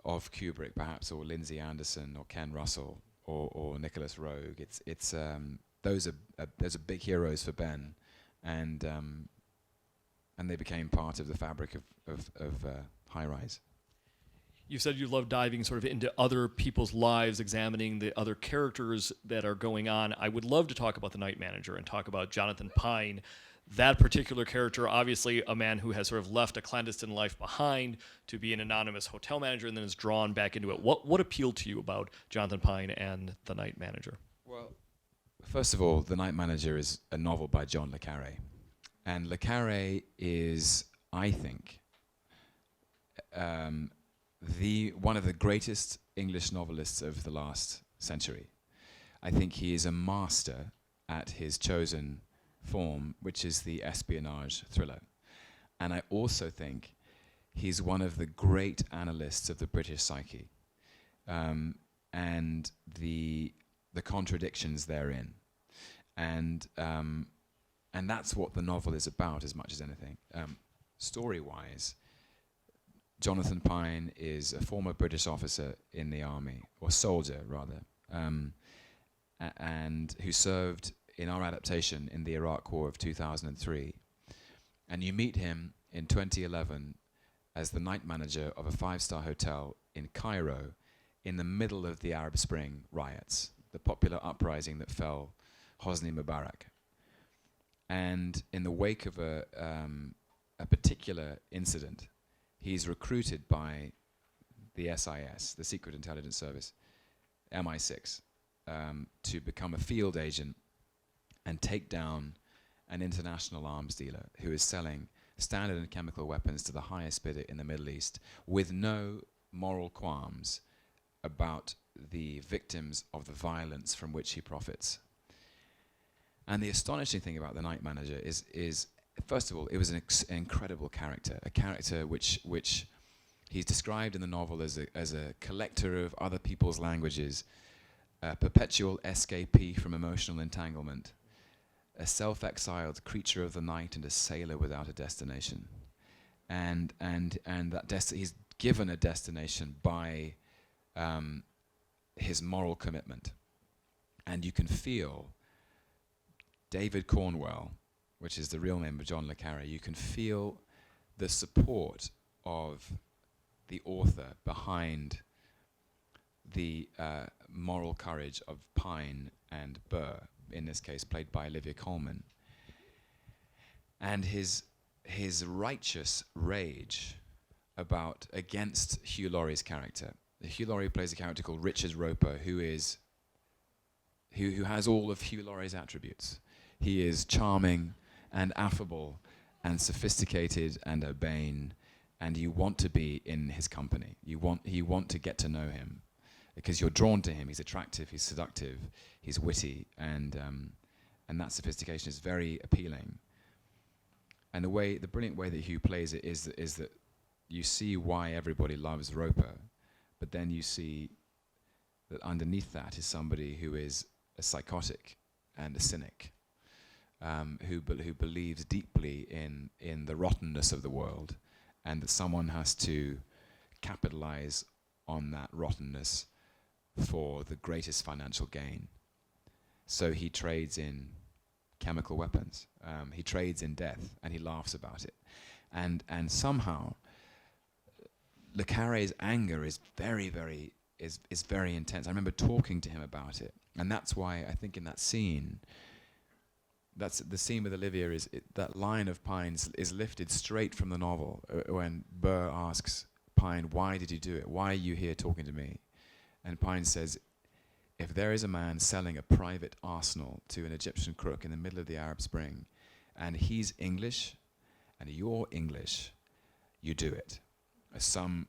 of Kubrick, perhaps, or Lindsay Anderson, or Ken Russell, or Nicholas Roeg. Those are big heroes for Ben, and they became part of the fabric of High Rise. You said you love diving sort of into other people's lives, examining the other characters that are going on. I would love to talk about The Night Manager and talk about Jonathan Pine. That particular character, obviously a man who has sort of left a clandestine life behind to be an anonymous hotel manager and then is drawn back into it. What appealed to you about Jonathan Pine and The Night Manager? Well, first of all, The Night Manager is a novel by John le Carré. And le Carré is, I think, one of the greatest English novelists of the last century. I think he is a master at his chosen form, which is the espionage thriller. And I also think he's one of the great analysts of the British psyche, and the contradictions therein. And that's what the novel is about as much as anything. Story-wise, Jonathan Pine is a former British officer in the army, or soldier rather, and who served in our adaptation in the Iraq War of 2003. And you meet him in 2011 as the night manager of a 5-star hotel in Cairo in the middle of the Arab Spring riots, the popular uprising that fell Hosni Mubarak. And in the wake of a particular incident, he's recruited by the SIS, the Secret Intelligence Service, MI6, to become a field agent and take down an international arms dealer who is selling standard and chemical weapons to the highest bidder in the Middle East with no moral qualms about the victims of the violence from which he profits. And the astonishing thing about The Night Manager is first of all, it was an incredible character, a character which he's described in the novel as a collector of other people's languages, a perpetual escapee from emotional entanglement, a self-exiled creature of the night, and a sailor without a destination. And that he's given a destination by his moral commitment. And you can feel David Cornwell, which is the real name of John le Carré, you can feel the support of the author behind the moral courage of Pine and Burr, in this case played by Olivia Colman. and his righteous rage against Hugh Laurie's character. Hugh Laurie plays a character called Richard Roper, who has all of Hugh Laurie's attributes. He is charming and affable and sophisticated and urbane, and you want to be in his company. You want to get to know him because you're drawn to him. He's attractive, he's seductive, he's witty, and that sophistication is very appealing. And the brilliant way that Hugh plays it is that you see why everybody loves Roper, but then you see that underneath that is somebody who is a psychotic and a cynic, who believes deeply in the rottenness of the world, and that someone has to capitalize on that rottenness for the greatest financial gain. So he trades in chemical weapons. He trades in death, and he laughs about it. And somehow, Le Carré's anger is very, very intense. I remember talking to him about it, and that's why I think in that scene, that's the scene with Olivia. That line of Pine's is lifted straight from the novel when Burr asks Pine, "Why did you do it? Why are you here talking to me?" And Pine says, "If there is a man selling a private arsenal to an Egyptian crook in the middle of the Arab Spring, and he's English, and you're English, you do it." As some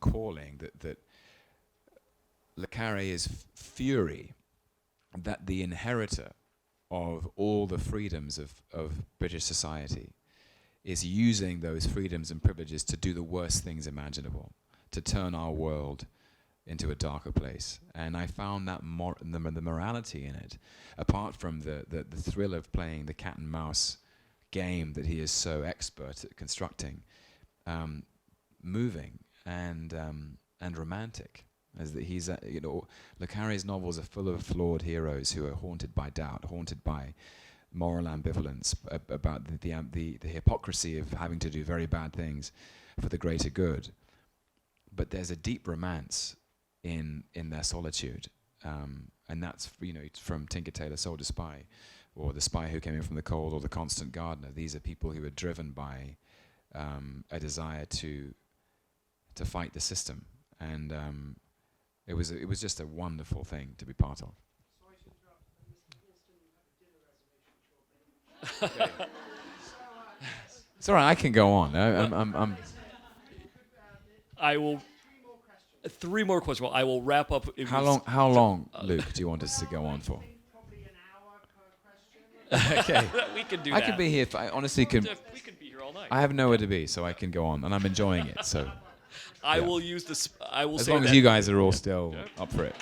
calling that Le Carré is fury that the inheritor of all the freedoms of British society is using those freedoms and privileges to do the worst things imaginable, to turn our world into a darker place. And I found that the morality in it, apart from the thrill of playing the cat and mouse game that he is so expert at constructing, moving and romantic. As that he's, Le Carré's novels are full of flawed heroes who are haunted by doubt, haunted by moral ambivalence about the hypocrisy of having to do very bad things for the greater good. But there's a deep romance in their solitude, and that's from Tinker Tailor Soldier Spy, or The Spy Who Came In From the Cold, or The Constant Gardener. These are people who are driven by a desire to fight the system, and it was just a wonderful thing to be part of. Sorry to interrupt, Mr. Hiddleston, you have a dinner reservation shortly. It's all right. I can go on. I'm I will. 3 more questions. Well, I will wrap up. How long, Luke, do you want us to go on for? Probably an hour per question. Okay. We can do I that. could be here. I honestly can. We could be here all night. I have nowhere to be, so I can go on, and I'm enjoying it. So I will use this. I will as say long as that you guys are all still up for it.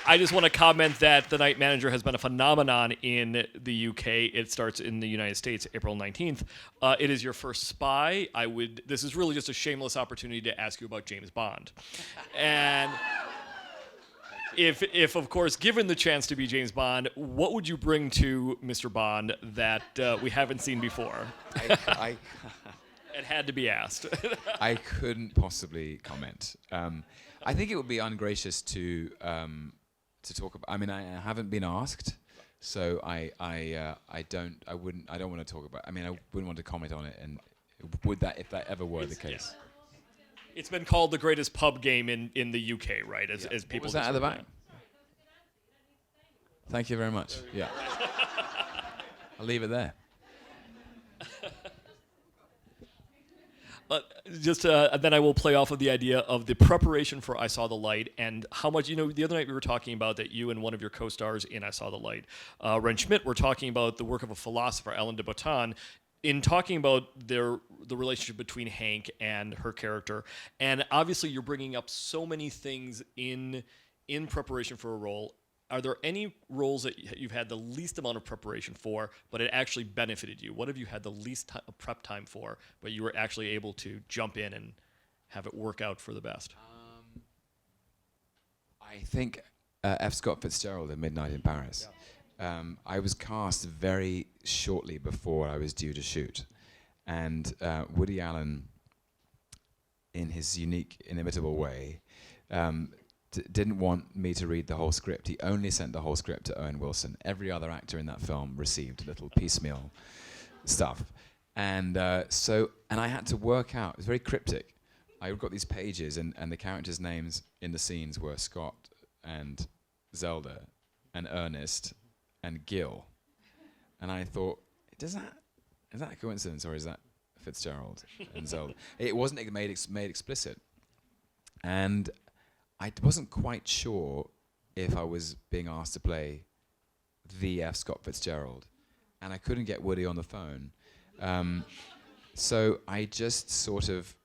I just want to comment that The Night Manager has been a phenomenon in the UK. It starts in the United States April 19th. It is your first Spy. This is really just a shameless opportunity to ask you about James Bond. And if of course, given the chance to be James Bond, what would you bring to Mr. Bond that we haven't seen before? It had to be asked. I couldn't possibly comment. I think it would be ungracious to talk about. I mean, I haven't been asked, so I don't want to talk about. I mean, I wouldn't want to comment on it. And if that ever were the case? Yeah. It's been called the greatest pub game in the UK, right? As people. What was that at the back? Thank you very much. Yeah. I'll leave it there. Then I will play off of the idea of the preparation for I Saw the Light and how much, the other night we were talking about that you and one of your co-stars in I Saw the Light, Ren Schmidt, were talking about the work of a philosopher, Ellen de Botton, in talking about the relationship between Hank and her character. And obviously you're bringing up so many things in preparation for a role. Are there any roles that you've had the least amount of preparation for, but it actually benefited you? What have you had the least prep time for, but you were actually able to jump in and have it work out for the best? I think F. Scott Fitzgerald in Midnight in Paris. Yeah. I was cast very shortly before I was due to shoot. And Woody Allen, in his unique, inimitable way, didn't want me to read the whole script. He only sent the whole script to Owen Wilson. Every other actor in that film received little piecemeal stuff. And and I had to work out, it was very cryptic. I got these pages and the characters' names in the scenes were Scott and Zelda and Ernest and Gil. And I thought, is that a coincidence or is that Fitzgerald and Zelda? It wasn't made explicit. And I wasn't quite sure if I was being asked to play the F. Scott Fitzgerald. And I couldn't get Woody on the phone. So I just sort of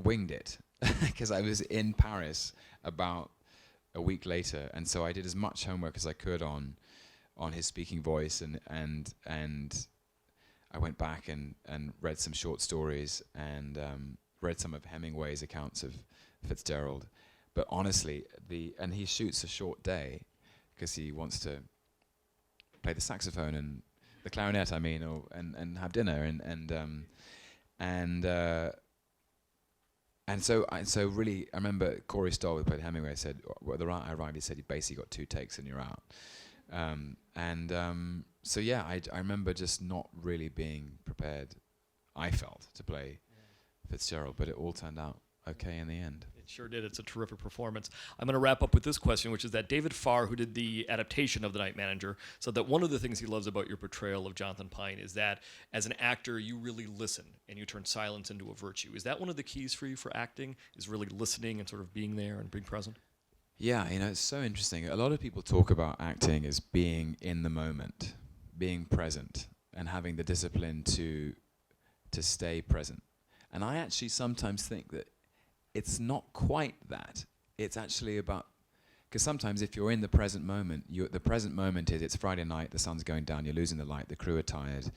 winged it because I was in Paris about a week later. And so I did as much homework as I could on his speaking voice and I went back and read some short stories and read some of Hemingway's accounts of Fitzgerald. But honestly, and he shoots a short day because he wants to play the saxophone and the clarinet, and have dinner and so really, I remember Corey Stoll, who played Hemingway, said, well, the night I arrived, he said, you basically got 2 takes and you're out. So yeah, I remember just not really being prepared, I felt, to play Fitzgerald, but it all turned out okay in the end. It sure did. It's a terrific performance. I'm going to wrap up with this question, which is that David Farr, who did the adaptation of The Night Manager, said that one of the things he loves about your portrayal of Jonathan Pine is that as an actor, you really listen and you turn silence into a virtue. Is that one of the keys for you for acting, is really listening and sort of being there and being present? Yeah, it's so interesting. A lot of people talk about acting as being in the moment, being present, and having the discipline to stay present. And I actually sometimes think that it's not quite that. It's actually about, because sometimes if you're in the present moment, the present moment is it's Friday night, the sun's going down, you're losing the light, the crew are tired,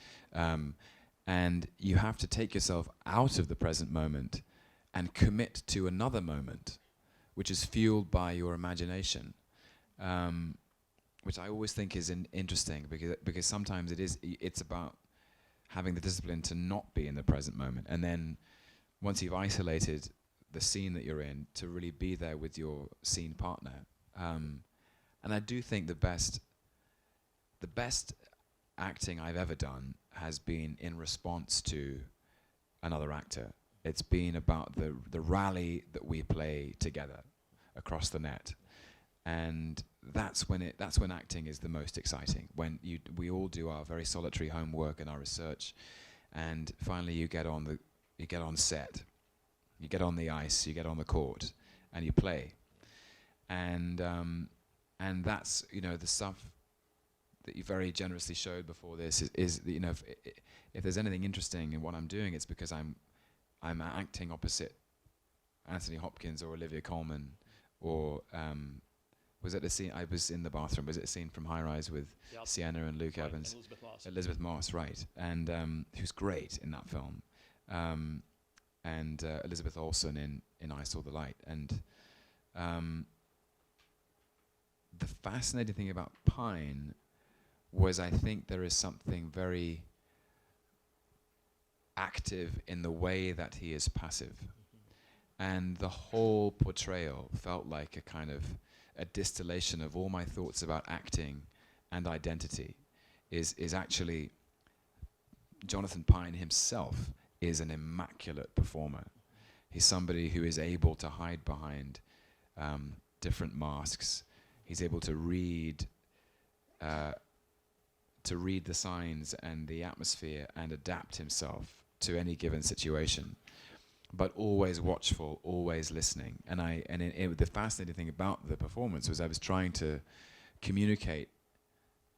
and you have to take yourself out of the present moment and commit to another moment, which is fueled by your imagination, which I always think is interesting because sometimes it's about having the discipline to not be in the present moment, and then once you've isolated the scene that you're in, to really be there with your scene partner. And I do think the best acting I've ever done has been in response to another actor. It's been about the rally that we play together across the net, and that's when acting is the most exciting. When we all do our very solitary homework and our research, and finally you get on set. You get on the ice, you get on the court, and you play, and that's the stuff that you very generously showed before this is if there's anything interesting in what I'm doing, it's because I'm acting opposite Anthony Hopkins or Olivia Colman, or was it the scene? I was in the bathroom. Was it a scene from High Rise with Sienna and Luke Evans? And Elizabeth Moss, right? And who's great in that film. And Elizabeth Olsen in I Saw the Light. And the fascinating thing about Pine was I think there is something very active in the way that he is passive. And the whole portrayal felt like a kind of a distillation of all my thoughts about acting and identity is actually Jonathan Pine himself is an immaculate performer. He's somebody who is able to hide behind different masks. He's able to read the signs and the atmosphere and adapt himself to any given situation, but always watchful, always listening. And the fascinating thing about the performance was I was trying to communicate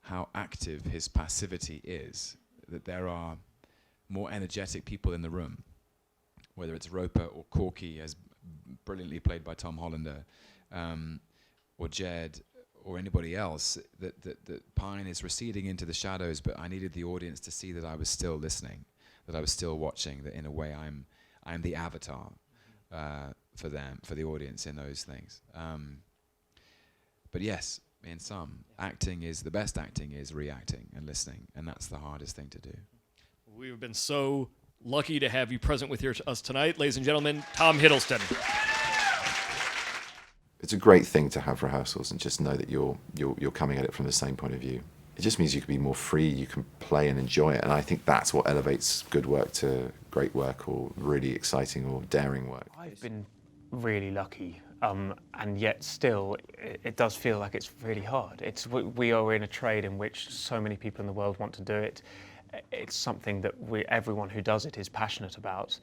how active his passivity is, that there are more energetic people in the room, whether it's Roper or Corky, as brilliantly played by Tom Hollander, or Jed, or anybody else, that Pine is receding into the shadows, but I needed the audience to see that I was still listening, that I was still watching, that in a way I'm the avatar for them, for the audience in those things. But yes, in sum, the best acting is reacting and listening, and that's the hardest thing to do. We've been so lucky to have you present with us tonight. Ladies and gentlemen, Tom Hiddleston. it's a great thing to have rehearsals and just know that you're coming at it from the same point of view. It just means you can be more free, you can play and enjoy it, and I think that's what elevates good work to great work or really exciting or daring work. I've been really lucky, and yet still it does feel like it's really hard. We are in a trade in which so many people in the world want to do it. It's something that everyone who does it is passionate about,